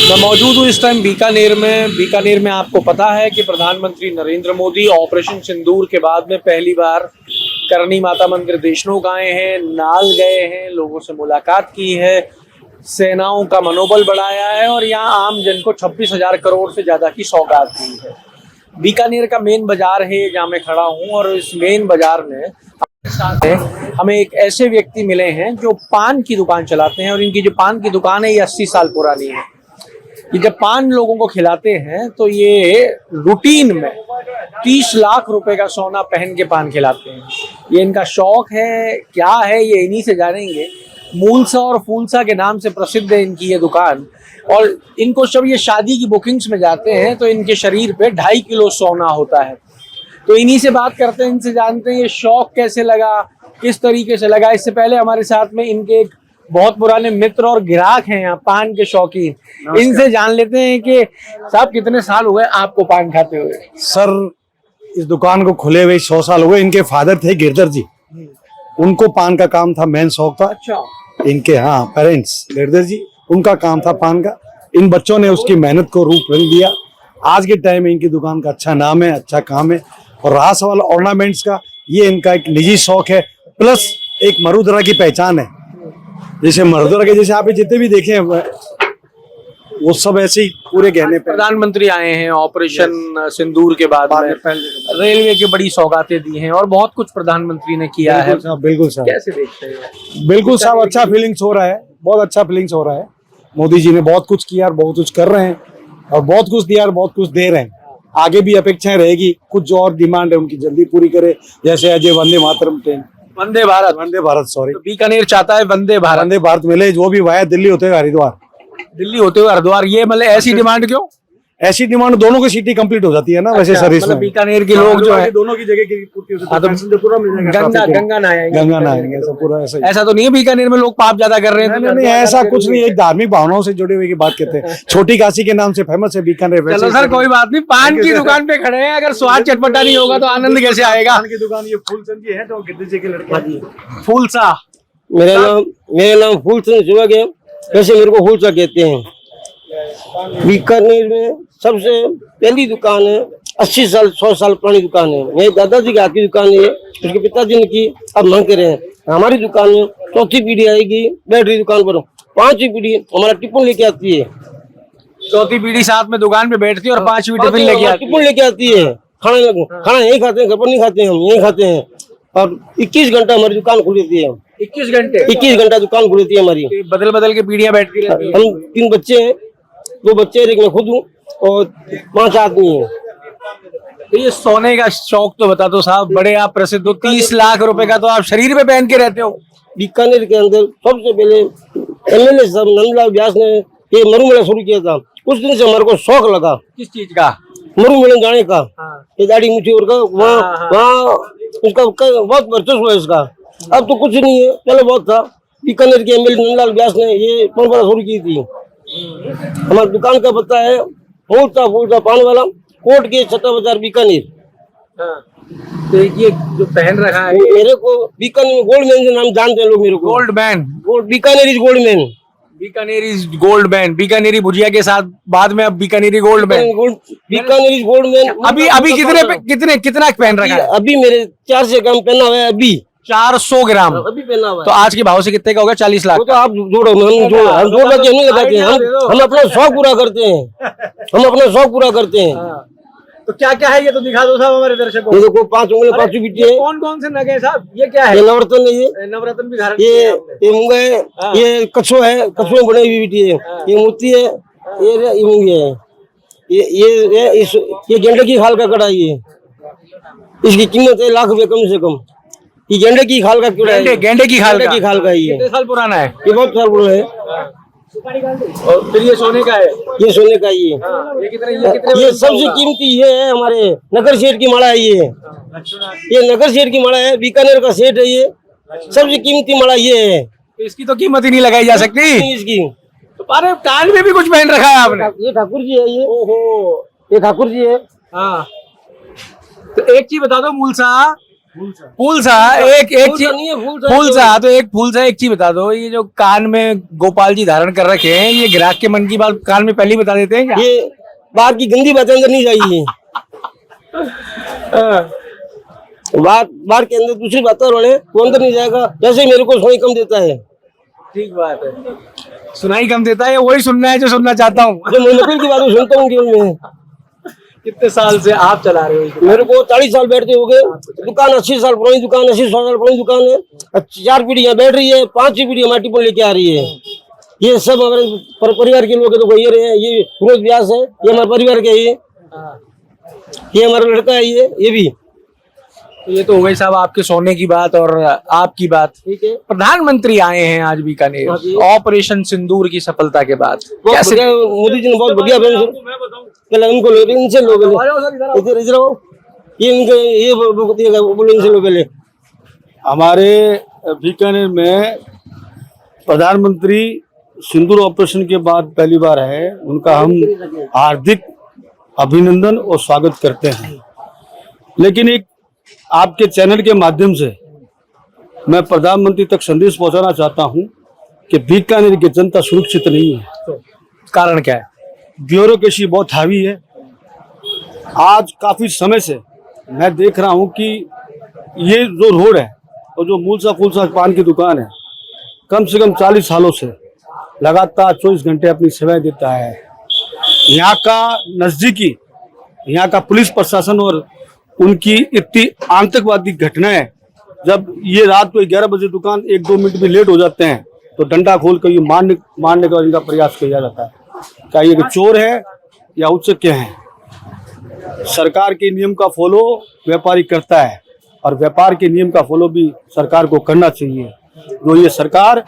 मैं मौजूद हूँ इस टाइम बीकानेर में। बीकानेर में आपको पता है कि प्रधानमंत्री नरेंद्र मोदी ऑपरेशन सिंदूर के बाद में पहली बार करणी माता मंदिर देशनोक आए हैं, नाल गए हैं, लोगों से मुलाकात की है, सेनाओं का मनोबल बढ़ाया है और यहाँ आम जन को 26,000 करोड़ से ज्यादा की सौगात दी है। बीकानेर का मेन बाजार है जहाँ मैं खड़ा हूँ और इस मेन बाजार में हमें एक ऐसे व्यक्ति मिले हैं जो पान की दुकान चलाते हैं और इनकी जो पान की दुकान है ये 80 साल पुरानी है। ये जब पान लोगों को खिलाते हैं तो ये रूटीन में 30 लाख रुपए का सोना पहन के पान खिलाते हैं। ये इनका शौक है, क्या है ये इन्हीं से जानेंगे। मूलसा और फूलसा के नाम से प्रसिद्ध है इनकी ये दुकान और इनको जब ये शादी की बुकिंग्स में जाते हैं तो इनके शरीर पे 2.5 किलो सोना होता है। तो इन्हीं से बात करते हैं, इनसे जानते हैं ये शौक कैसे लगा, किस तरीके से लगा। इससे पहले हमारे साथ में इनके एक बहुत पुराने मित्र और ग्राहक हैं यहाँ पान के शौकीन, इनसे जान लेते हैं कि साहब कितने साल हुए आपको पान खाते हुए। सर इस दुकान को खुले हुए 100 साल हुए। इनके फादर थे गिरधर जी, उनको पान का काम था, मेन शौक था। अच्छा। इनके पेरेंट्स गिरधर जी, उनका काम था पान का। इन बच्चों ने उसकी मेहनत को रूप रंग दिया। आज के टाइम में इनकी दुकान का अच्छा नाम है, अच्छा काम है। और रहा सवाल ऑर्नामेंट्स का, ये इनका एक निजी शौक है, प्लस एक मरुधरा की पहचान है। जैसे मरुधरा के जैसे आप जितने भी देखे वो सब ऐसे ही पूरे गहने। प्रधानमंत्री आए हैं ऑपरेशन सिंदूर के बाद में, रेलवे की बड़ी सौगातें दी हैं और बहुत कुछ प्रधानमंत्री ने किया है। बिल्कुल साहब, कैसे देखते हैं? बिल्कुल साहब, अच्छा फीलिंग्स हो रहा है, बहुत अच्छा फीलिंग्स हो रहा है। मोदी जी ने बहुत कुछ किया और बहुत कुछ कर रहे हैं और बहुत कुछ दिया और बहुत कुछ दे रहे हैं। आगे भी अपेक्षाएं रहेगी, कुछ जो और डिमांड है उनकी जल्दी पूरी करे। जैसे अजय वंदे मातरम ट्रेन, वंदे भारत सॉरी, तो बीकानेर चाहता है वंदे भारत मिले, वो भी वाया दिल्ली होते हुए हरिद्वार। दिल्ली होते हुए हरिद्वार। ये मतलब ऐसी डिमांड क्यों? ऐसी डिमांड दोनों की सिटी कंप्लीट हो जाती है ना। वैसे सर्विस मतलब बीकानेर के लोग जो है दोनों की जगह की पूर्ति हो जाती है, पूरा मिल जाएगा। गंगा नहाएंगे ऐसा पूरा ऐसा तो नहीं है बीकानेर में लोग पाप ज्यादा कर रहे हैं? नहीं, ऐसा कुछ नहीं है। एक धार्मिक भावनाओं से जुड़े हुए की बात करते हैं। छोटी काशी के नाम से फेमस है बीकानेर। चलो सर कोई बात नहीं, पान की दुकान पे खड़े हैं, अगर स्वाद चटपटा नहीं होगा तो आनंद कैसे आएगा? पान की दुकान ये फूलचंद जी है, तो गिरधर जी के लड़के। फूलसा, मेरा नाम फूलचंद शिवक है, वैसे मेरे को फूलसा कहते हैं। बीकानेर में सबसे पहली दुकान है, 80 साल 100 साल पुरानी दुकान है। मेरे दादाजी की हाथ की दुकान है, उसके पिताजी ने की, अब मांग रहे हैं। हमारी दुकान में चौथी पीढ़ी आएगी, बैटरी दुकान पर 5वीं पीढ़ी हमारा टिफिन लेके आती है। चौथी पीढ़ी साथ में दुकान पे बैठती है और 5वीं टिफिन लेके आती है। खाना यही खाते हैं, घर पर नहीं खाते हैं, हम यही खाते हैं। और 21 घंटा हमारी दुकान खुली रहती है। 21 घंटा दुकान खुली रहती है हमारी। बदल बदल के पीढ़ियां बैठती रहती हैं। हम 3 बच्चे हैं, 2 बच्चे, एक मैं खुद हूँ और 5 आदमी हैं। तो ये सोने का शौक तो बता दो साहब, बड़े आप प्रसिद्ध हो, 30 लाख रुपए का तो आप शरीर पे पहन के रहते हो। बीकानेर के अंदर सबसे पहले MLA साहब नंदलाल व्यास ने ये मरुमेला शुरू किया था। उस दिन से हमारे को शौक लगा। किस चीज का? मरुमेला जाने का। ये दाढ़ी मुझे और का वहाँ उसका बहुत वर्चस्व है इसका। अब तो कुछ नहीं है, पहले बहुत था। बीकानेर के MLA नंदलाल व्यास ने ये परंपरा शुरू की थी। हमारी दुकान का पता है फूलसा पान वाला, कोट के छठा बाजार बीकानेर। तो ये जो पहन रखा है मेरे को बीकानेर में गोल्ड मैन से नाम जानते हैं लोग मेरे को। Gold man, Bikaner is gold man. Bikaner is gold man. Bikaneri bhujia के साथ बाद में अब Bikaneri gold man. Bikaner is gold man. अभी कितना पहन रखा है? अभी मेरे 400 ग्राम पहना हुआ है। अभी 400 ग्राम अभी पहना हुआ है। तो आज के भाव से कितने का होगा? 40 लाख। तो आप जोड़ो, हम जोड़ रखे नहीं लगाते हैं। हम अपना शौक पूरा करते हैं। तो क्या क्या है ये तो दिखा दो साहब हमारे दर्शकों। ये देखो 5 उंगली 5 बिटी है। कौन कौन से नग है साहब? ये क्या है? ये नवरत्न है। ये नवरत्न भी धारण ये मूंगा है। ये कछुआ है, कछुए में बनी हुई बिटी है। ये मोती है, ये मूंगी है। ये गेंडे की खाल का कड़ा है। इसकी कीमत है ₹1,00,000 कम से कम। ये गेंडे की खाल का कड़ा है। गेंडे की खाल का ये कितने साल पुराना है? ये बहुत साल पुराना है। और फिर ये सोने का है। ये सोने का ये कितने ये सबसे कीमती ये है हमारे नगर सेठ की माला है। ये नगर सेठ की माला है, बीकानेर का सेठ है। ये सबसे कीमती माला ये है। इसकी तो कीमत ही नहीं लगाई जा सकती इसकी। तो अरे कान में भी कुछ पहन रखा है आपने। ये ठाकुर जी है। ये ओहो, ये ठाकुर जी है। हाँ। तो एक चीज बता दो मूलसा, फूल सा एक एक फूल सा नहीं है, फूल सा फूल सा तो एक फूल सा एक चीज बता दो, ये जो कान में गोपाल जी धारण कर रखे हैं, ये ग्राहक के मन की बात कान में पहले ही बता देते हैं क्या? ये बाहर की गंदी बातें अंदर नहीं जाइए। बाहर के अंदर दूसरी बातें रोड़े वो अंदर नहीं जाएगा। जैसे मेरे को सुनाई कम देता है, ठीक बात है, सुनाई कम देता है, वही सुनना है जो सुनना चाहता हूँ। जो मैं नकल की बातें सुनता हूँ केवल में। कितने साल से आप चला रहे हो? मेरे को 40 साल बैठते हो गए। दुकान 80 साल पुरानी दुकान, 80 साल पुरानी दुकान है। 4 पीढ़ी यहाँ बैठ रही है, 5वीं पीढ़ी हमारी टिप्पण लेके आ रही है। ये सब हमारे परिवार के लोग हैं। तो ये रहे, ये विनोद व्यास है, ये हमारे परिवार के, ये हमारा लड़का है, ये भी। ये तो हो गई साहब आपके सोने की बात और आपकी बात। ठीक है, प्रधानमंत्री आए हैं आज बीकानेर हाँ जी। ऑपरेशन सिंदूर की सफलता के बाद। बहुत कैसे? बढ़िया, मोदी जी ने बहुत बढ़िया पहले उनको लो, इनसे लो पहले, इधर आओ। ये इनके ये बोलो, इनसे लो पहले। हमारे बीकानेर में प्रधानमंत्री सिंदूर ऑपरेशन के बाद पहली बार है, उनका हम हार्दिक अभिनंदन और स्वागत करते हैं। लेकिन एक आपके चैनल के माध्यम से मैं प्रधानमंत्री तक संदेश पहुंचाना चाहता हूं कि बीकानेर की जनता सुरक्षित नहीं है। कारण क्या है? ब्यूरोक्रेसी बहुत हावी है। आज काफी समय से मैं देख रहा हूं कि ये जो रोड है और जो मूलसा फूलसा पान की दुकान है, कम से कम 40 सालों से लगातार 24 घंटे अपनी सेवाएं देता है। यहाँ का नजदीकी, यहाँ का पुलिस प्रशासन और उनकी इतनी आतंकवादी घटनाएं, जब ये रात को 11 बजे दुकान 1-2 मिनट भी लेट हो जाते हैं तो डंडा खोल कर ये मारने का इनका प्रयास किया जाता है। क्या ये चोर है या उच्च है? सरकार के नियम का फॉलो व्यापारी करता है और व्यापार के नियम का फॉलो भी सरकार को करना चाहिए। जो ये सरकार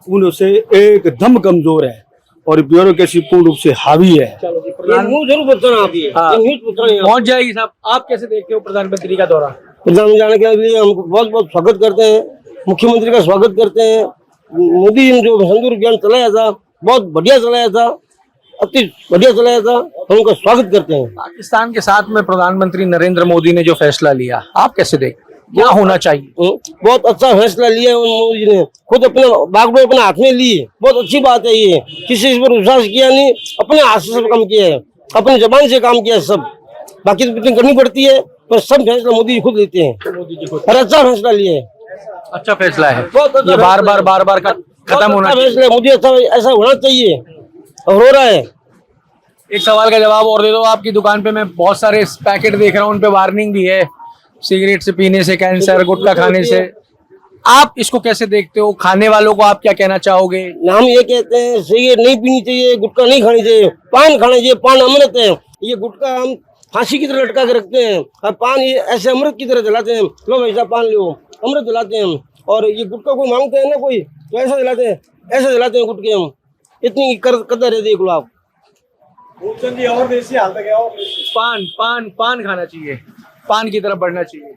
उनसे एकदम कमजोर है और ब्यूरोक्रेसी पूर्ण रूप से हावी है। ये न्यूज़ जरूर बताना आप, ये न्यूज़ बताना। पहुंच जाएगी साहब। आप कैसे देखते हो प्रधानमंत्री का दौरा? प्रधानमंत्री जाने के लिए हम बहुत बहुत स्वागत करते हैं, मुख्यमंत्री का स्वागत करते हैं। मोदी जी ने जो सिंदूर अभियान चलाया था, बहुत बढ़िया चलाया था, अति बढ़िया चलाया था, हम उनका स्वागत करते हैं। पाकिस्तान के साथ में प्रधानमंत्री नरेंद्र मोदी ने जो फैसला लिया, आप कैसे देखते? क्या होना चाहिए? बहुत अच्छा फैसला लिया मोदी जी ने, खुद अपने बागडोर अपने हाथ में लिए। बहुत अच्छी बात है ये, किसी पर विश्वास किया नहीं, अपने हाथ से सब काम किया है, अपनी जबान से काम किया है सब। बाकी तो मीटिंग करनी पड़ती है, पर सब फैसला मोदी जी खुद लेते हैं। मोदी जी को और अच्छा फैसला लिया है, अच्छा फैसला है। बहुत अच्छा ये बार फैसला बार है। खत्म होना चाहिए। फैसला मोदी अच्छा ऐसा होना चाहिए और हो रहा है। एक सवाल का जवाब और दे दो। आपकी दुकान पे मैं बहुत सारे पैकेट देख रहा हूँ, उन पे वार्निंग भी है, सिगरेट से पीने से कैंसर, गुटखा खाने से। आप इसको कैसे देखते हो? खाने वालों को आप क्या कहना चाहोगे? हम ये कहते हैं सिगरेट नहीं पीनी चाहिए, गुटखा नहीं खानी चाहिए, पान खाना चाहिए। पान अमृत है। ये गुटखा हम फांसी की तरह लटका के रखते हैं और पान ये ऐसे अमृत की तरह जलाते हैं। लो ऐसा पान लो, अमृत जलाते हैं हम। और ये गुटखा को मांगते हैं ना कोई, तो ऐसा जलाते हैं, ऐसे जलाते हैं गुटके हम। इतनी कदर है, देख लो आप। और देसी हाल तक है। पान पान पान खाना चाहिए, पान की तरफ बढ़ना चाहिए।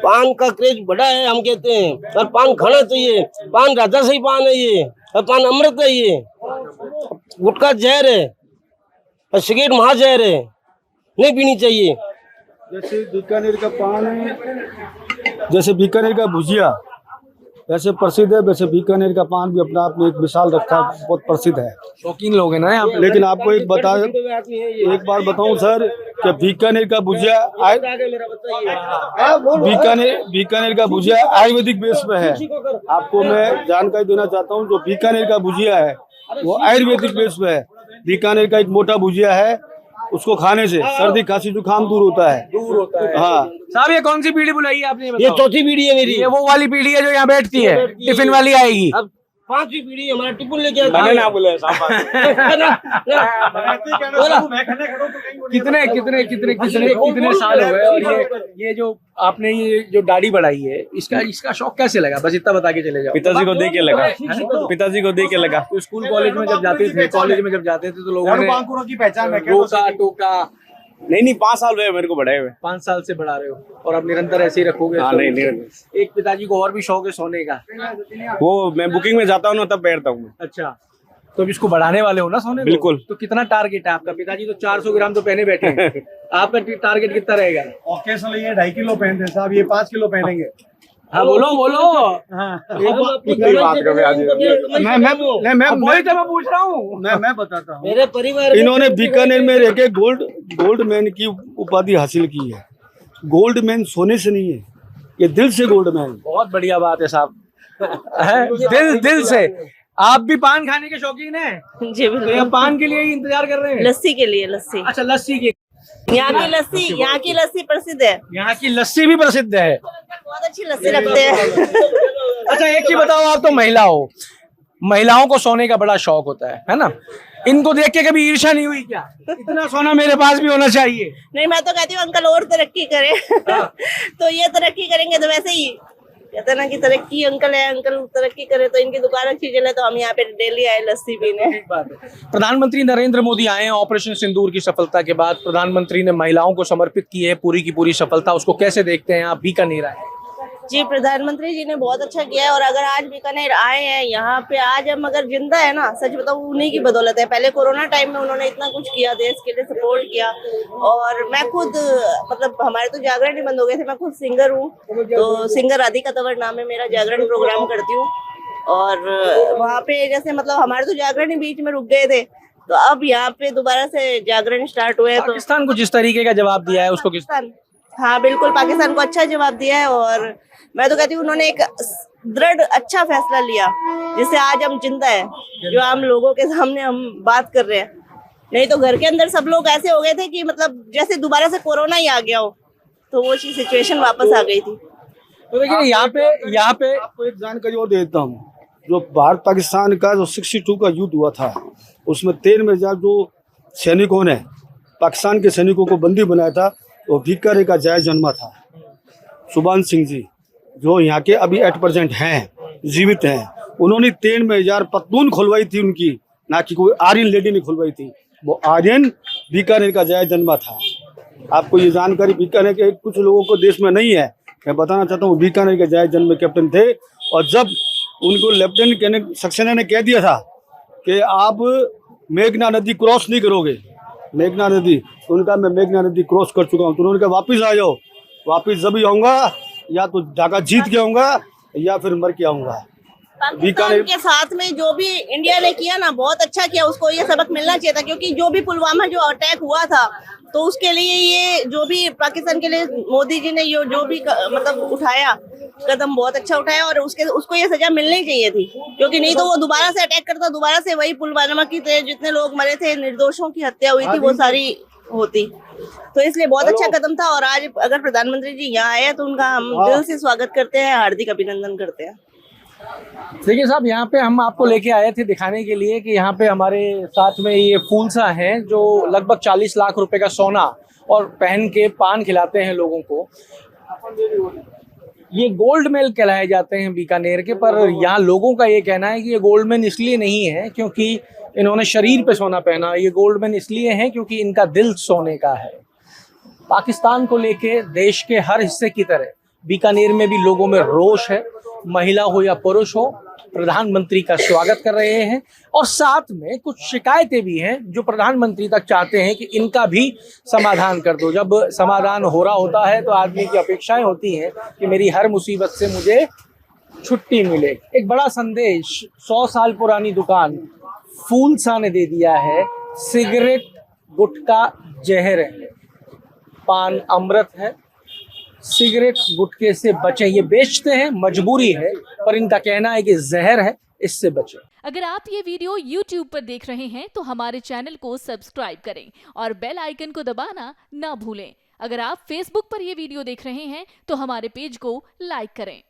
पान का क्रेज बड़ा है, हम कहते हैं, और पान खाना चाहिए। पान राजा सही पान है ये, और पान अमृत है ये। गुटखा जहर है और सिगरेट महाजहर है, नहीं पीनी चाहिए। जैसे बीकानेर का पान है, जैसे बीकानेर का भुजिया वैसे प्रसिद्ध है, वैसे बीकानेर का पान भी अपना आप में एक मिसाल रखा, बहुत प्रसिद्ध है। शौकीन लोग हैं ना यहाँ पे। लेकिन आपको एक बार बताऊं सर कि बीकानेर का भुजिया बीकानेर का भुजिया आयुर्वेदिक बेस पे है। आपको मैं जानकारी देना चाहता हूं, जो बीकानेर का भुजिया है वो आयुर्वेदिक बेस पे है। बीकानेर का एक मोटा भुजिया है, उसको खाने से सर्दी खांसी जुकाम दूर होता है। हाँ साहब, ये कौन सी पीढ़ी बुलाई है आपने? ये चौथी पीढ़ी है मेरी। ये वो वाली पीढ़ी है जो यहाँ बैठती है, टिफिन वाली आएगी। अब 5वीं पीढ़ी हमारा टिफिन लेके आता मैंने है। ना बोला कितने कितने कितने कितने कितने साल हो गए? और ये जो आपने ये जो दाढ़ी बढ़ाई है, इसका शौक कैसे लगा? बस इतना बता के चले जाओ। पिताजी को देख के लगा, पिताजी को देख के लगा। तो स्कूल कॉलेज में जब जाते थे, तो लोगों ने की पहचान रोका टोका? नहीं 5 साल हुए मेरे को बढ़ाए हुए। 5 साल से बढ़ा रहे हो और अब निरंतर ऐसे ही रखोगे? हाँ, नहीं। एक पिताजी को और भी शौक है सोने का। वो मैं बुकिंग में जाता हूँ ना, तब बैठता हूँ। अच्छा, तो अब इसको बढ़ाने वाले हो ना सोने को? बिल्कुल। तो कितना टारगेट है आपका? पिताजी तो 400 ग्राम तो पहने बैठे हैं। आपका टारगेट कितना रहेगा? ओकेशनली ये 2.5 किलो पहनते हैं साहब, ये 5 किलो पहनेंगे। हाँ बोलो बोलो। मैं वही तो मैं पूछ रहा हूँ। मैं बताता हूँ। मेरे परिवार इन्होंने बीकानेर में रह के गोल्ड मैन की उपाधि हासिल की है। गोल्ड मैन सोने से नहीं है, ये दिल से गोल्ड मैन। बहुत बढ़िया बात है साहब। दिल से। आप भी पान खाने के शौकीन हैं? जी तो ये बिल्कुल। पान के लिए ही इंतजार कर रहे हैं? लस्सी के लिए, लस्सी। अच्छा लस्सी की। यहाँ की लस्सी प्रसिद्ध है। यहाँ की लस्सी भी प्रसिद्ध है। बहुत अच्छी लस्सी रखते हैं। अच्छा एक चीज बताओ, आप तो महिला हो, महिलाओं को सोने का बड़ा शौक होता है ना? इनको देख के कभी ईर्ष्या नहीं हुई क्या? इतना सोना मेरे पास भी होना चाहिए। नहीं, मैं तो कहती हूँ अंकल और तरक्की करें। तो ये तरक्की करेंगे तो वैसे ही कहते हैं ना कि तरक्की अंकल है, अंकल तरक्की करे तो इनकी दुकान अच्छी चले, तो हम यहाँ पे डेली आए लस्सी पीने। प्रधानमंत्री नरेंद्र मोदी आए हैं ऑपरेशन सिंदूर की सफलता के बाद। प्रधानमंत्री ने महिलाओं को समर्पित की है पूरी की पूरी सफलता, उसको कैसे देखते हैं आप? बीकानेर आए। जी, प्रधानमंत्री जी ने बहुत अच्छा किया है। और अगर आज बीकानेर आए हैं यहाँ पे, आज हम अगर जिंदा है ना, सच बताऊं उन्हीं की बदौलत है। पहले कोरोना टाइम में उन्होंने इतना कुछ किया, देश के लिए सपोर्ट किया। और मैं खुद मतलब हमारे तो जागरण ही बंद हो गए थे, मैं खुद सिंगर हूँ, तो सिंगर राधिका तंवर नाम है मेरा, जागरण प्रोग्राम करती हूँ। और वहाँ पे जैसे मतलब हमारे तो जागरण ही बीच में रुक गए थे, तो अब यहाँ पे दोबारा से जागरण स्टार्ट हुए। तो पाकिस्तान को जिस तरीके का जवाब दिया है उसको किस? हाँ बिल्कुल, पाकिस्तान को अच्छा जवाब दिया है। और मैं तो कहती हूँ उन्होंने एक दृढ़ अच्छा फैसला लिया, जिससे आज हम जिंदा है, जो आम लोगों के सामने हम बात कर रहे हैं। नहीं तो घर के अंदर सब लोग ऐसे हो गए थे कि मतलब जैसे दोबारा से कोरोना ही आ गया हो, तो वो सिचुएशन वापस आ गई थी। तो देखिए यहाँ पे आपको एक जानकारी और देता हूँ। जो भारत पाकिस्तान का जो 62 का युद्ध हुआ था, उसमें 13,000 जो सैनिकों ने पाकिस्तान के सैनिकों को बंदी बनाया था, वो बीकानेर का जायज जन्मा था। सुभान सिंह जी जो यहाँ के अभी 8% हैं, जीवित हैं, उन्होंने 13,000 पतलून खुलवाई थी उनकी, ना कि कोई आर्यन लेडी ने खुलवाई थी। वो आर्यन बीकानेर का जायज जन्मा था। आपको ये जानकारी बीकानेर के कुछ लोगों को देश में नहीं है, मैं बताना चाहता हूँ। बीकानेर के जायज जन्म कैप्टन थे, और जब उनको लेफ्टिनेंट सक्सेना ने कह दिया था कि आप मेघना नदी क्रॉस नहीं करोगे, मेघना नदी, तो उनका मैं मेघना नदी क्रॉस कर चुका हूँ। तो उन्होंने कहा वापिस आ जाओ, वापिस जब ही आऊँगा या तो ढाका जीत के आऊँगा या फिर मर के आऊँगा। पाकिस्तान के साथ में जो भी इंडिया ने किया ना, बहुत अच्छा किया। उसको ये सबक मिलना चाहिए था, क्योंकि जो भी पुलवामा जो अटैक हुआ था, तो उसके लिए ये जो भी पाकिस्तान के लिए मोदी जी ने ये जो भी मतलब उठाया कदम, बहुत अच्छा उठाया। और उसको ये सजा मिलनी चाहिए थी, क्योंकि नहीं तो वो दोबारा से अटैक करता, दोबारा से वही पुलवामा की जितने लोग मरे थे, निर्दोषों की हत्या हुई थी, वो सारी होती। तो इसलिए बहुत अच्छा कदम था। और आज अगर प्रधानमंत्री जी यहाँ आए तो उनका हम दिल से स्वागत करते हैं, हार्दिक अभिनंदन करते हैं। देखिए साहब, यहाँ पे हम आपको लेके आए थे दिखाने के लिए कि यहाँ पे हमारे साथ में ये फूलसा हैं जो लगभग 40 लाख रुपए का सोना और पहन के पान खिलाते हैं लोगों को। ये गोल्ड मेल कहलाए जाते हैं बीकानेर के, पर यहाँ लोगों का ये कहना है कि ये गोल्ड मेन इसलिए नहीं है क्योंकि इन्होंने शरीर पे सोना पहना, ये गोल्ड मेन इसलिए है क्योंकि इनका दिल सोने का है। पाकिस्तान को लेके देश के हर हिस्से की तरह बीकानेर में भी लोगों में रोष है। महिला हो या पुरुष हो, प्रधानमंत्री का स्वागत कर रहे हैं। और साथ में कुछ शिकायतें भी हैं जो प्रधानमंत्री तक चाहते हैं कि इनका भी समाधान कर दो। जब समाधान हो रहा होता है तो आदमी की अपेक्षाएं होती हैं कि मेरी हर मुसीबत से मुझे छुट्टी मिले। एक बड़ा संदेश 100 साल पुरानी दुकान फूलसा ने दे दिया है। सिगरेट गुटखा जहर है, पान अमृत है, सिगरेट गुटखे से बचें। ये बेचते हैं, मजबूरी है, पर इनका कहना है कि जहर है, इससे बचें। अगर आप ये वीडियो YouTube पर देख रहे हैं तो हमारे चैनल को सब्सक्राइब करें और बेल आइकन को दबाना ना भूलें। अगर आप Facebook पर ये वीडियो देख रहे हैं तो हमारे पेज को लाइक करें।